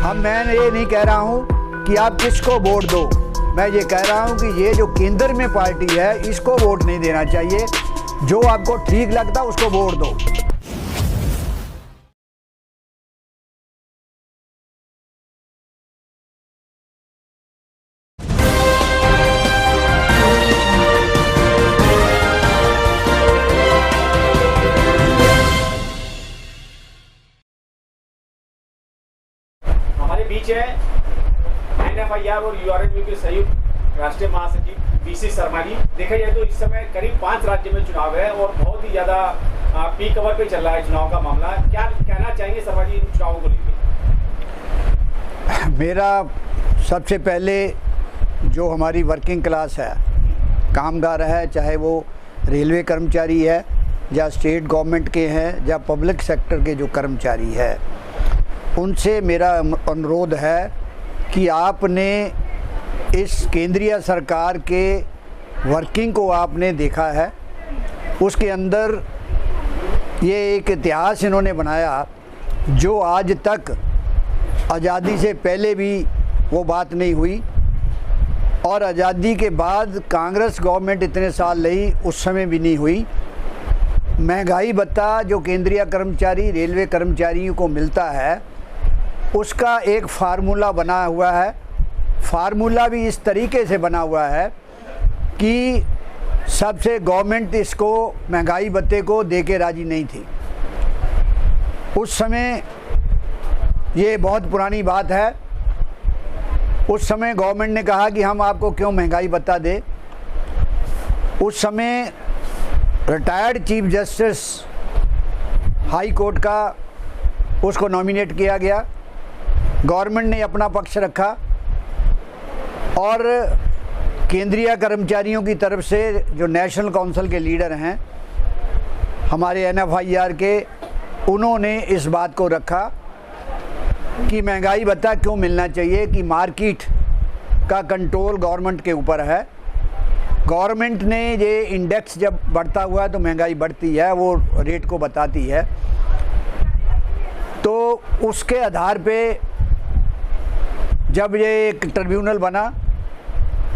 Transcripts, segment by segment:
मैं ये नहीं कह रहा हूँ कि आप किसको वोट दो, मैं ये कह रहा हूँ कि ये जो केंद्र में पार्टी है इसको वोट नहीं देना चाहिए। जो आपको ठीक लगता है उसको वोट दो। हमारे बीच है NFIR और URNU के संयुक्त राष्ट्रीय महासचिव VC शर्मा जी। देखा जाए तो इस समय करीब 5 राज्य में चुनाव है और बहुत ही ज्यादा पीक कवर पे चल रहा है चुनाव का मामला। क्या कहना चाहेंगे शर्मा जी इन चुनावों को लेकर? मेरा सबसे पहले जो हमारी वर्किंग क्लास है, कामगार है, चाहे वो रेलवे कर्मचारी है या स्टेट गवर्नमेंट के हैं या पब्लिक सेक्टर के जो कर्मचारी है, उनसे मेरा अनुरोध है कि आपने इस केंद्रीय सरकार के वर्किंग को आपने देखा है। उसके अंदर ये एक इतिहास इन्होंने बनाया जो आज तक आज़ादी से पहले भी वो बात नहीं हुई और आज़ादी के बाद कांग्रेस गवर्नमेंट इतने साल रही उस समय भी नहीं हुई। महंगाई भत्ता जो केंद्रीय कर्मचारी रेलवे कर्मचारियों को मिलता है उसका एक फार्मूला बना हुआ है। फार्मूला भी इस तरीके से बना हुआ है कि सबसे गवर्नमेंट इसको महंगाई भत्ते को दे के राजी नहीं थी। उस समय ये बहुत पुरानी बात है। उस समय गवर्नमेंट ने कहा कि हम आपको क्यों महंगाई भत्ता दे। उस समय retired chief justice high court का उसको नॉमिनेट किया गया। गवर्नमेंट ने अपना पक्ष रखा और केंद्रीय कर्मचारियों की तरफ से जो नेशनल काउंसिल के लीडर हैं हमारे NFIR के, उन्होंने इस बात को रखा कि महंगाई भत्ता क्यों मिलना चाहिए, कि मार्केट का कंट्रोल गवर्नमेंट के ऊपर है। गवर्नमेंट ने ये इंडेक्स जब बढ़ता हुआ है तो महंगाई बढ़ती है, वो रेट को बताती है। तो उसके आधार पे जब ये एक ट्रिब्यूनल बना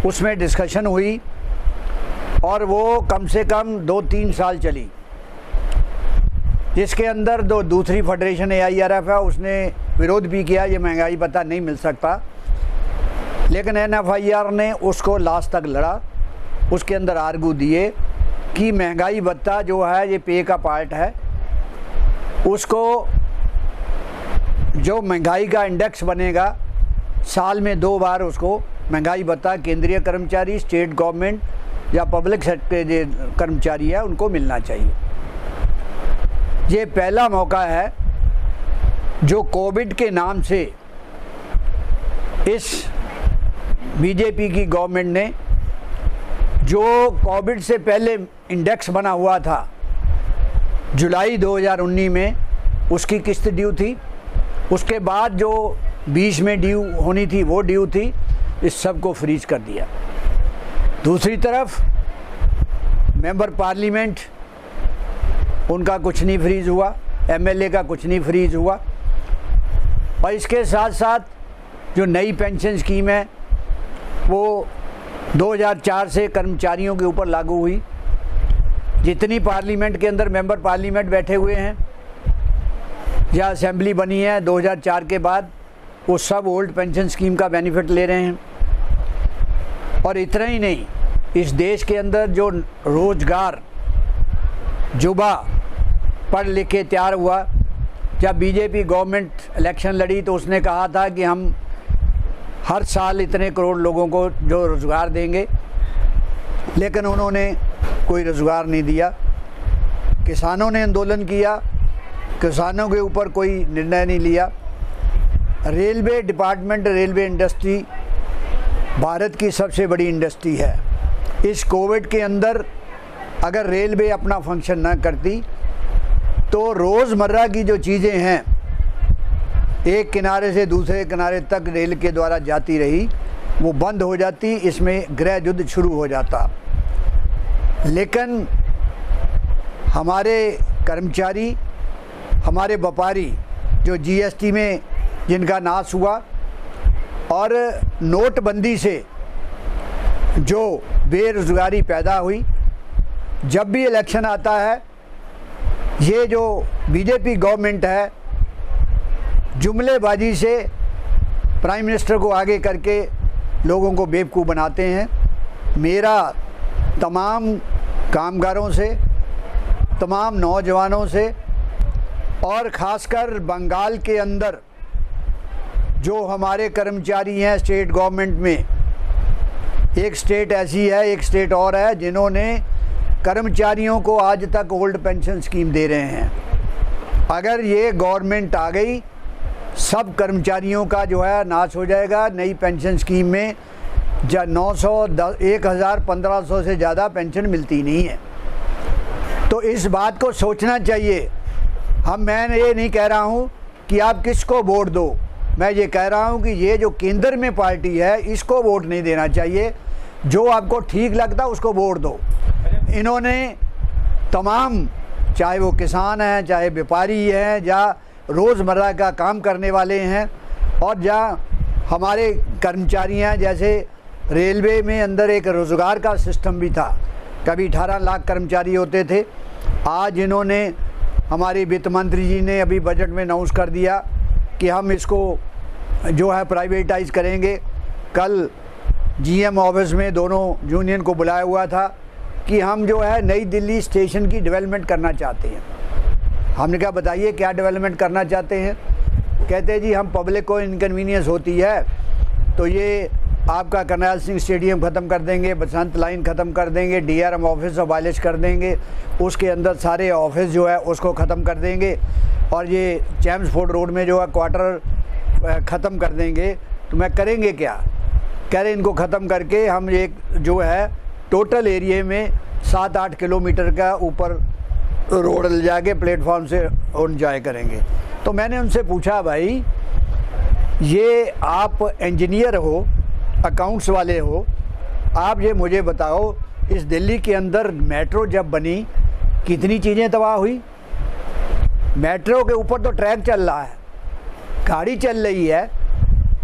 उसमें डिस्कशन हुई और वो कम से कम 2-3 साल चली, जिसके अंदर दूसरी फेडरेशन AIRF है उसने विरोध भी किया, ये महंगाई भत्ता नहीं मिल सकता। लेकिन NFIR ने उसको लास्ट तक लड़ा। उसके अंदर आर्गू दिए कि महंगाई भत्ता जो है ये पे का पार्ट है, उसको जो महंगाई का इंडेक्स बनेगा साल में 2 बार उसको महंगाई भत्ता केंद्रीय कर्मचारी, स्टेट गवर्नमेंट या पब्लिक सेक्टर के कर्मचारी है उनको मिलना चाहिए। ये पहला मौका है जो कोविड के नाम से इस बीजेपी की गवर्नमेंट ने, जो कोविड से पहले इंडेक्स बना हुआ था जुलाई 2019 में, उसकी किस्त ड्यू थी। उसके बाद जो 20 में ड्यू होनी थी वो ड्यू थी, इस सब को फ्रीज कर दिया। दूसरी तरफ मेंबर पार्लियामेंट उनका कुछ नहीं फ्रीज हुआ, MLA का कुछ नहीं फ्रीज हुआ। और इसके साथ साथ जो नई पेंशन स्कीम है वो 2004 से कर्मचारियों के ऊपर लागू हुई। जितनी पार्लियामेंट के अंदर मेंबर पार्लियामेंट बैठे हुए हैं या असेंबली बनी है 2004 के बाद, वो सब ओल्ड पेंशन स्कीम का बेनिफिट ले रहे हैं। और इतना ही नहीं, इस देश के अंदर जो रोजगार युवा पढ़ लिख के तैयार हुआ, जब बीजेपी गवर्नमेंट इलेक्शन लड़ी तो उसने कहा था कि हम हर साल इतने करोड़ लोगों को जो रोज़गार देंगे, लेकिन उन्होंने कोई रोज़गार नहीं दिया। किसानों ने आंदोलन किया, किसानों के ऊपर कोई निर्णय नहीं लिया। Railway department, railway industry Bharat की सबसे बड़ी इंडस्ट्री है। इस कोविड के अंदर अगर रेलवे अपना फंक्शन ना करती तो रोज़मर्रा की जो चीज़ें हैं एक किनारे से दूसरे किनारे तक रेल के द्वारा जाती रही, वो बंद हो जाती, इसमें गृह युद्ध शुरू हो जाता। लेकिन हमारे कर्मचारी, हमारे व्यापारी जो GST में जिनका नाश हुआ, और नोटबंदी से जो बेरोजगारी पैदा हुई। जब भी इलेक्शन आता है, ये जो बीजेपी गवर्नमेंट है जुमलेबाजी से प्राइम मिनिस्टर को आगे करके लोगों को बेवकूफ़ बनाते हैं। मेरा तमाम कामगारों से, तमाम नौजवानों से, और ख़ासकर बंगाल के अंदर जो हमारे कर्मचारी हैं स्टेट गवर्नमेंट में, एक स्टेट ऐसी है, एक स्टेट और है जिन्होंने कर्मचारियों को आज तक ओल्ड पेंशन स्कीम दे रहे हैं। अगर ये गवर्नमेंट आ गई, सब कर्मचारियों का जो है नाश हो जाएगा। नई पेंशन स्कीम में 900, 1000, 1500 से ज़्यादा पेंशन मिलती नहीं है। तो इस बात को सोचना चाहिए। मैं ये नहीं कह रहा हूँ कि आप किसको वोट दो, मैं ये कह रहा हूँ कि ये जो केंद्र में पार्टी है इसको वोट नहीं देना चाहिए। जो आपको ठीक लगता उसको वोट दो। इन्होंने तमाम, चाहे वो किसान हैं, चाहे व्यापारी हैं, या रोज़मर्रा का काम करने वाले हैं, और जहाँ हमारे कर्मचारी हैं, जैसे रेलवे में अंदर एक रोज़गार का सिस्टम भी था, कभी 18 लाख कर्मचारी होते थे। आज इन्होंने, हमारे वित्त मंत्री जी ने अभी बजट में अनाउंस कर दिया कि हम इसको जो है प्राइवेटाइज़ करेंगे। कल जीएम ऑफिस में दोनों यूनियन को बुलाया हुआ था कि हम जो है नई दिल्ली स्टेशन की डेवलपमेंट करना चाहते हैं। हमने कहा बताइए क्या डेवलपमेंट करना चाहते हैं। कहते हैं जी हम पब्लिक को इनकन्वीनियंस होती है तो ये आपका करनाल सिंह स्टेडियम ख़त्म कर देंगे, बसंत लाइन ख़त्म कर देंगे, डीआरएम ऑफिस अबालिश कर देंगे, उसके अंदर सारे ऑफिस जो है उसको ख़त्म कर देंगे, और ये चैम्सफोर्ड रोड में जो है क्वार्टर ख़त्म कर देंगे। तो मैं करेंगे क्या? कह रहे इनको ख़त्म करके हम एक जो है टोटल एरिया में 7-8 किलोमीटर का ऊपर रोड ले जाके प्लेटफॉर्म से उन जाए करेंगे। तो मैंने उनसे पूछा भाई ये आप इंजीनियर हो, अकाउंट्स वाले हो, आप ये मुझे बताओ इस दिल्ली के अंदर मेट्रो जब बनी कितनी चीज़ें तबाह हुई। मेट्रो के ऊपर तो ट्रैक चल रहा है, गाड़ी चल रही है,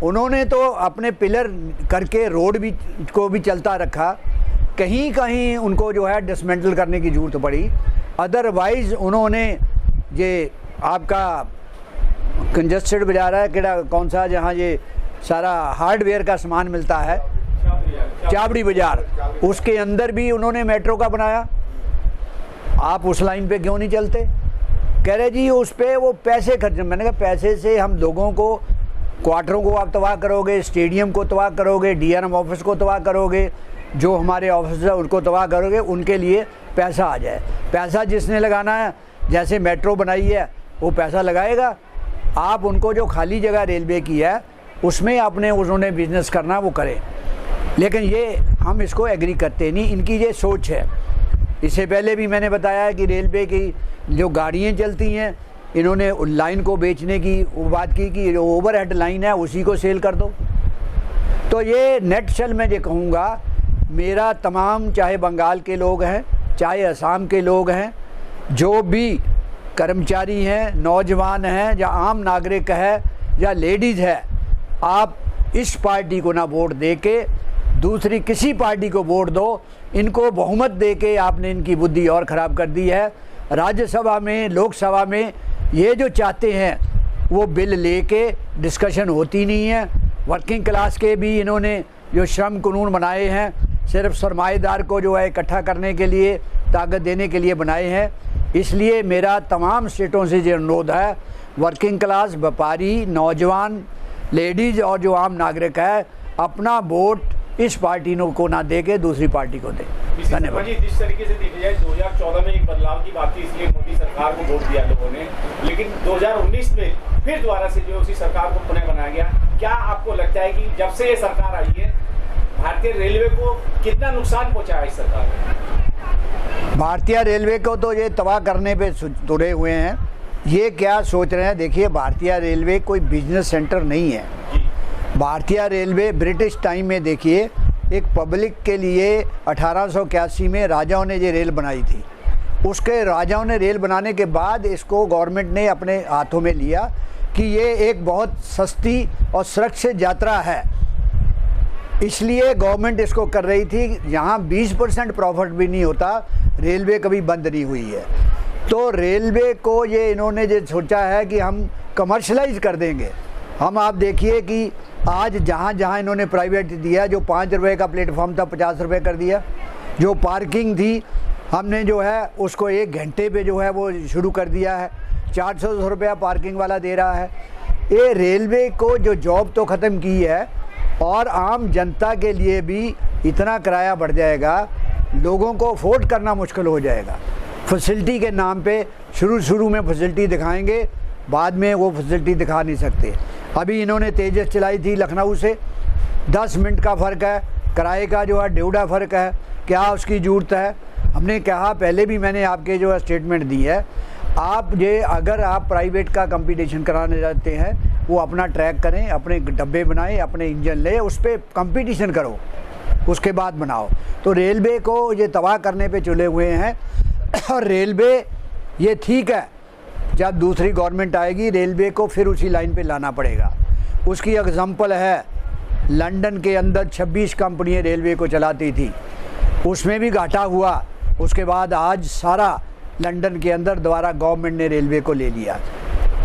उन्होंने तो अपने पिलर करके रोड भी को भी चलता रखा, कहीं कहीं उनको जो है डिसमेंटल करने की ज़रूरत पड़ी। अदरवाइज़ उन्होंने ये आपका कंजस्टेड बाजार है केड़ा कौन सा, जहाँ ये सारा हार्डवेयर का सामान मिलता है, चाबड़ी बाजार, उसके अंदर भी उन्होंने मेट्रो का बनाया। आप उस लाइन पे क्यों नहीं चलते? कह रहे जी उस पर वो पैसे खर्च। मैंने कहा पैसे से हम लोगों को, क्वार्टरों को आप तबाह करोगे, स्टेडियम को तबाह करोगे, डीआरएम ऑफिस को तबाह करोगे, जो हमारे ऑफिस है उनको तबाह करोगे, उनके लिए पैसा आ जाए। पैसा जिसने लगाना है, जैसे मेट्रो बनाई है वो पैसा लगाएगा। आप उनको जो खाली जगह रेलवे की है उसमें अपने उन्होंने बिजनेस करना वो करें, लेकिन ये हम इसको एग्री करते नहीं। इनकी ये सोच है। इससे पहले भी मैंने बताया कि रेलवे की जो गाड़ियाँ चलती हैं, इन्होंने लाइन को बेचने की वो बात की कि जो ओवरहेड लाइन है उसी को सेल कर दो। तो ये नेट सेल मैं ये कहूँगा, मेरा तमाम, चाहे बंगाल के लोग हैं, चाहे असम के लोग हैं, जो भी कर्मचारी हैं, नौजवान हैं, या आम नागरिक है, या लेडीज़ है, आप इस पार्टी को ना वोट दे के दूसरी किसी पार्टी को वोट दो। इनको बहुमत दे के आपने इनकी बुद्धि और ख़राब कर दी है। राज्यसभा में, लोकसभा में ये जो चाहते हैं वो बिल लेके डिस्कशन होती नहीं है। वर्किंग क्लास के भी इन्होंने जो श्रम कानून बनाए हैं सिर्फ सरमाएदार को जो है इकट्ठा करने के लिए, ताकत देने के लिए बनाए हैं। इसलिए मेरा तमाम स्टेटों से ये अनुरोध है, वर्किंग क्लास, व्यापारी, नौजवान, लेडीज़ और जो आम नागरिक है, अपना वोट इस पार्टी को ना दे के दूसरी पार्टी को दे। धन्यवाद। जिस तरीके से देखा जाए 2014 में एक बदलाव की बात थी, इसलिए मोदी सरकार को वोट दिया लोगों ने, लेकिन 2019 में फिर दोबारा से जो उसी सरकार को पुनः बनाया गया। क्या आपको लगता है कि जब से ये सरकार आई है भारतीय रेलवे को कितना नुकसान पहुंचा है इस सरकार ने? भारतीय रेलवे को तो ये तबाह करने पे तुले हुए हैं। ये क्या सोच रहे हैं? देखिए, भारतीय रेलवे कोई बिजनेस सेंटर नहीं है। भारतीय रेलवे ब्रिटिश टाइम में देखिए एक पब्लिक के लिए 1881 में राजाओं ने ये रेल बनाई थी। उसके राजाओं ने रेल बनाने के बाद इसको गवर्नमेंट ने अपने हाथों में लिया कि ये एक बहुत सस्ती और सुरक्षित यात्रा है, इसलिए गवर्नमेंट इसको कर रही थी। यहाँ 20% प्रॉफिट भी नहीं होता, रेलवे कभी बंद नहीं हुई है। तो रेलवे को ये इन्होंने जो सोचा है कि हम कमर्शलाइज कर देंगे। हम आप देखिए कि आज जहाँ जहाँ इन्होंने प्राइवेट दिया, जो 5 रुपये का प्लेटफॉर्म था 50 रुपये कर दिया, जो पार्किंग थी हमने जो है उसको 1 घंटे पे जो है वो शुरू कर दिया है, 400 रुपया पार्किंग वाला दे रहा है। ये रेलवे को जो जॉब तो ख़त्म की है और आम जनता के लिए भी इतना किराया बढ़ जाएगा, लोगों को अफोर्ड करना मुश्किल हो जाएगा। फैसिलिटी के नाम पे शुरू में फैसिलिटी दिखाएंगे, बाद में वो फैसिलिटी दिखा नहीं सकते। अभी इन्होंने तेजस चलाई थी लखनऊ से, 10 मिनट का फ़र्क है, किराए का जो है 1.5 फ़र्क है, क्या उसकी ज़रूरत है? हमने कहा, पहले भी मैंने आपके जो है स्टेटमेंट दी है, आप ये अगर आप प्राइवेट का कंपटीशन कराने जाते हैं, वो अपना ट्रैक करें, अपने डब्बे बनाएं, अपने इंजन ले, उस पर कंपटीशन करो, उसके बाद बनाओ। तो रेलवे को ये तबाह करने पे चले हुए हैं। और रेलवे ये ठीक है, जब दूसरी गवर्नमेंट आएगी रेलवे को फिर उसी लाइन पे लाना पड़ेगा। उसकी एग्जांपल है, लंदन के अंदर 26 कंपनियाँ रेलवे को चलाती थी, उसमें भी घाटा हुआ। उसके बाद आज सारा लंदन के अंदर दोबारा गवर्नमेंट ने रेलवे को ले लिया।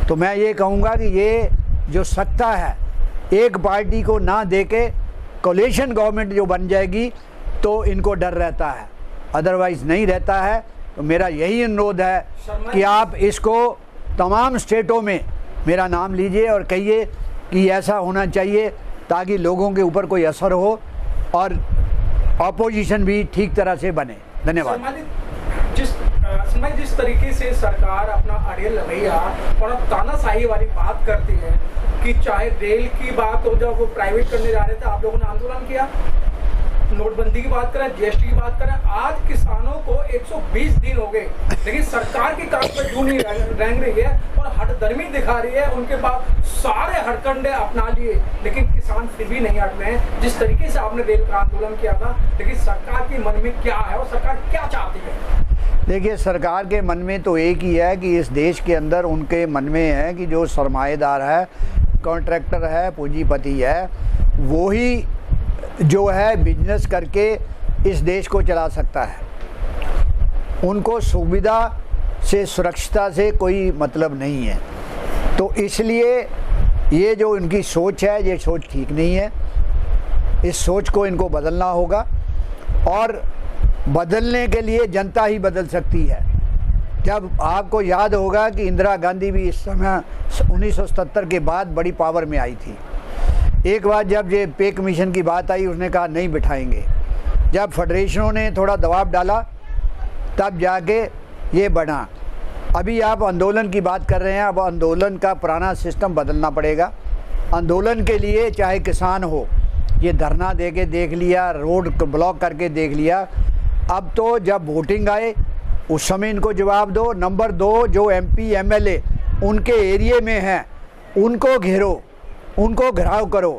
तो मैं ये कहूँगा कि ये जो सत्ता है, एक पार्टी को ना दे के कोलिशन गवर्नमेंट जो बन जाएगी तो इनको डर रहता है, अदरवाइज़ नहीं रहता है। तो मेरा यही अनुरोध है कि आप इसको तमाम स्टेटों में मेरा नाम लीजिए और कहिए कि ऐसा होना चाहिए, ताकि लोगों के ऊपर कोई असर हो और ऑपोजिशन भी ठीक तरह से बने। धन्यवाद। जिस तरीके से सरकार अपना अड़ियल रवैया और तानाशाही वाली बात करती है कि चाहे रेल की बात हो, जब वो प्राइवेट करने जा रहे थे आप लोगों ने आंदोलन किया, नोटबंदी की बात करें, जीएसटी की बात करें, आज किसानों को 120 दिन हो गए, लेकिन सरकार की काम पर क्यों नहीं रेंग रही है और हठधर्मी दिखा रही है। उनके पास सारे हड़कंडे अपना लिए, लेकिन किसान फिर भी नहीं हट रहे हैं। जिस तरीके से आपने रेल का आंदोलन किया था, लेकिन सरकार के मन में क्या है और सरकार क्या चाहती है? देखिए, सरकार के मन में तो एक ही है कि इस देश के अंदर उनके मन में है कि जो सरमाएदार है, कॉन्ट्रैक्टर है, पूंजीपति है, वो ही जो है बिजनेस करके इस देश को चला सकता है। उनको सुविधा से, सुरक्षिता से कोई मतलब नहीं है। तो इसलिए ये जो इनकी सोच है, ये सोच ठीक नहीं है। इस सोच को इनको बदलना होगा और बदलने के लिए जनता ही बदल सकती है। जब आपको याद होगा कि इंदिरा गांधी भी इस समय 1977 के बाद बड़ी पावर में आई थी। एक बार जब ये पे कमीशन की बात आई, उसने कहा नहीं बिठाएंगे। जब फेडरेशनों ने थोड़ा दबाव डाला, तब जाके ये बना। अभी आप आंदोलन की बात कर रहे हैं, अब आंदोलन का पुराना सिस्टम बदलना पड़ेगा। आंदोलन के लिए चाहे किसान हो, ये धरना दे के देख लिया, रोड ब्लॉक करके देख लिया। अब तो जब वोटिंग आए उस समय इनको जवाब दो। नंबर 2, जो MP MLA उनके एरिए में हैं, उनको घेरो, उनको घेराव करो,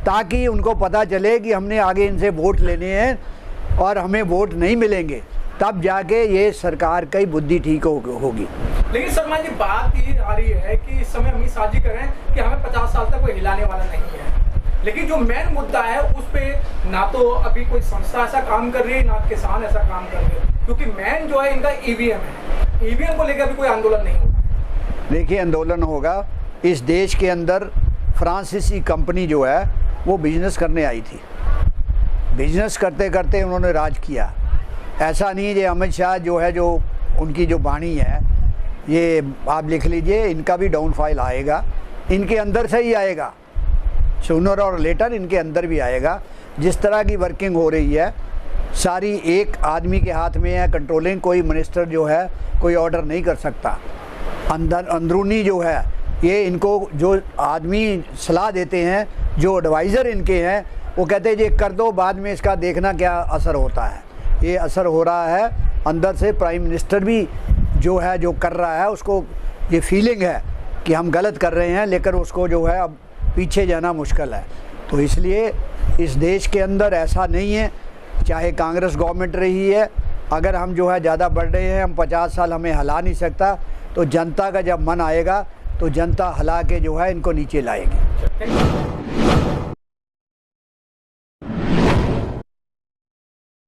ताकि उनको पता चले कि हमने आगे इनसे वोट लेने हैं और हमें वोट नहीं मिलेंगे। तब जाके ये सरकार की बुद्धि ठीक होगी। लेकिन शर्मा जी, बात ये आ रही है कि इस समय अमित शाह जी करें कि हमें 50 साल तक कोई हिलाने वाला नहीं है, लेकिन जो मेन मुद्दा है उस पे ना तो अभी कोई संस्था ऐसा काम कर रही है, ना किसान ऐसा काम कर रहे हैं, क्योंकि मेन जो है इनका EVM है। EVM को लेकर अभी कोई आंदोलन नहीं होगा। देखिए, आंदोलन होगा। इस देश के अंदर फ्रांसीसी कंपनी जो है वो बिजनेस करने आई थी। बिजनेस करते करते उन्होंने राज किया। ऐसा नहीं है कि अमित शाह जो है, जो उनकी जो वाणी है, ये आप लिख लीजिए, इनका भी डाउनफॉल आएगा, इनके अंदर से ही आएगा। सूनर और लेटर इनके अंदर भी आएगा। जिस तरह की वर्किंग हो रही है सारी एक आदमी के हाथ में है कंट्रोलिंग। कोई मिनिस्टर जो है कोई ऑर्डर नहीं कर सकता। अंदरूनी जो है ये इनको जो आदमी सलाह देते हैं, जो एडवाइज़र इनके हैं, वो कहते हैं ये कर दो, बाद में इसका देखना क्या असर होता है। ये असर हो रहा है अंदर से। प्राइम मिनिस्टर भी जो है जो कर रहा है, उसको ये फीलिंग है कि हम गलत कर रहे हैं, लेकिन उसको जो है अब पीछे जाना मुश्किल है। तो इसलिए इस देश के अंदर ऐसा नहीं है, चाहे कांग्रेस गवर्नमेंट रही है, अगर हम जो है ज़्यादा बढ़ रहे हैं, हम 50 साल हमें हिला नहीं सकता। तो जनता का जब मन आएगा तो जनता हला के जो है इनको नीचे लाएगी। Thank you.